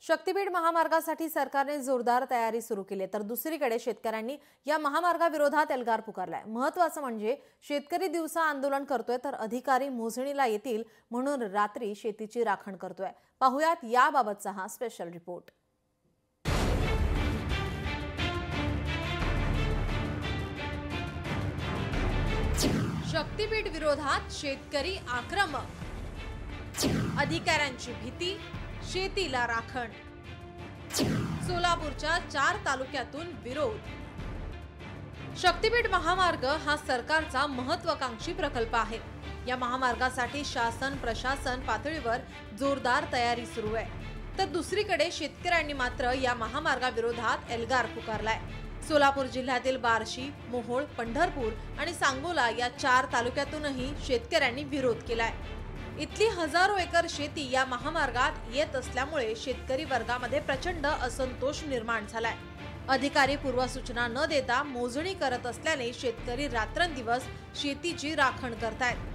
शक्तीपीठ महामार्गासाठी सरकारने जोरदार तयारी सुरू केली, तर दुसरीकडे शेतकऱ्यांनी या महामार्गाविरोधात एल्गार पुकारलाय। महत्त्वाचं म्हणजे शेतकरी दिवसा आंदोलन करतोय, तर अधिकारी मोजणीला येतील म्हणून रात्री शेतीची राखण करतोय। पाहुयात याबाबतचा हा स्पेशल रिपोर्ट। शक्तीपीठ विरोधात शेतकरी आक्रमक, अधिकाऱ्यांची भीती, शेतीला राखण। सोलापूरच्या 4 तालुक्यातून विरोध। शक्तीपीठ महामार्ग हा सरकारचा महत्त्वाकांक्षी प्रकल्प आहे। या महामार्गासाठी शासन प्रशासन पातळीवर जोरदार तयारी सुरू आहे, तर दुसरीकडे शेतकऱ्यांनी मात्र या महामार्गाविरोधात एल्गार पुकारलाय। सोलापूर जिल्ह्यातील बार्शी, मोहोळ, पंढरपूर आणि सांगोला या 4 तालुक्यातूनही शेतकऱ्यांनी विरोध केलाय। इथली हजारो एकर शेती या महामार्गात येत असल्यामुळे शेतकरी वर्गामध्ये प्रचंड असंतोष निर्माण झालाय। अधिकारी पूर्वसूचना न देता मोजणी करत असल्याने शेतकरी रात्रंदिवस शेतीची राखण करतायत।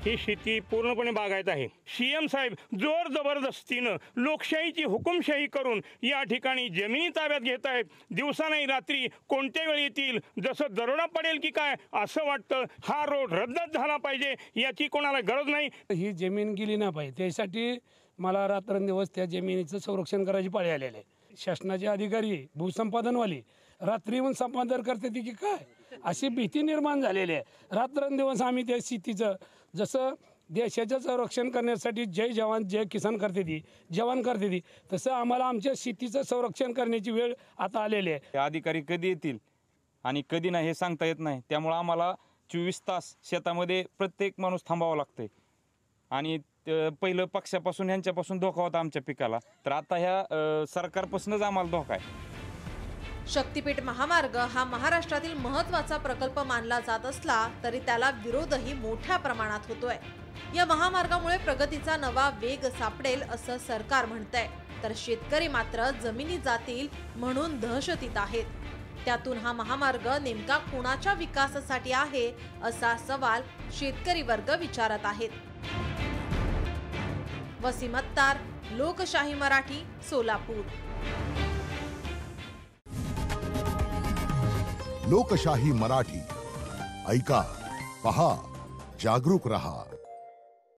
ही शेती पूर्णपणे बागायत आहे। सीएम साहेब जोर जबरदस्तीनं लोकशाहीची हुकुमशाही करून या ठिकाणी जमिनी ताब्यात घेत आहेत। दिवसा नाही रात्री कोणत्या वेळी येतील, जसं दरोडा पडेल की काय असं वाटतं। हा रोड रद्दच झाला पाहिजे, याची कोणाला गरज नाही। ही जमीन गेली ना पाहिजे, त्यासाठी मला रात्रंदिवस त्या जमिनीचं संरक्षण करायची पाळी आलेली आहे। शासनाचे अधिकारी भूसंपादनवाली रात्री येऊन संपादन करते की काय अशी भीती निर्माण झालेली आहे। रात्रंदिवस आम्ही त्या शेतीचं, जसं देशाचं संरक्षण करण्यासाठी जय जवान जय किसान करते ती, जवान करते ती, तसं आम्हाला आमच्या शेतीचं संरक्षण करण्याची वेळ आता आलेली आहे। अधिकारी कधी येतील आणि कधी नाही हे सांगता येत नाही, त्यामुळे आम्हाला 24 तास शेतामध्ये प्रत्येक माणूस थांबावं लागतंय। आणि पहिलं पक्षापासून ह्यांच्यापासून धोका होता आमच्या पिकाला, तर आता ह्या सरकारपासूनच आम्हाला धोका आहे। शक्तीपीठ महामार्ग हा महाराष्ट्रातील महत्त्वाचा प्रकल्प मानला जात असला तरी त्याला विरोधही मोठ्या प्रमाणात होतोय। या महामार्गामुळे प्रगतीचा नवा वेग सापडेल असं सरकार म्हणतंय, तर शेतकरी मात्र जमिनी जातील म्हणून दहशतीत आहेत। त्यातून हा महामार्ग नेमका कोणाच्या विकासासाठी आहे असा सवाल शेतकरी वर्ग विचारत आहेत। वसीम अत्तार, लोकशाही मराठी, सोलापूर। लोकशाही मराठी ऐका, पहा, जागरूक रहा।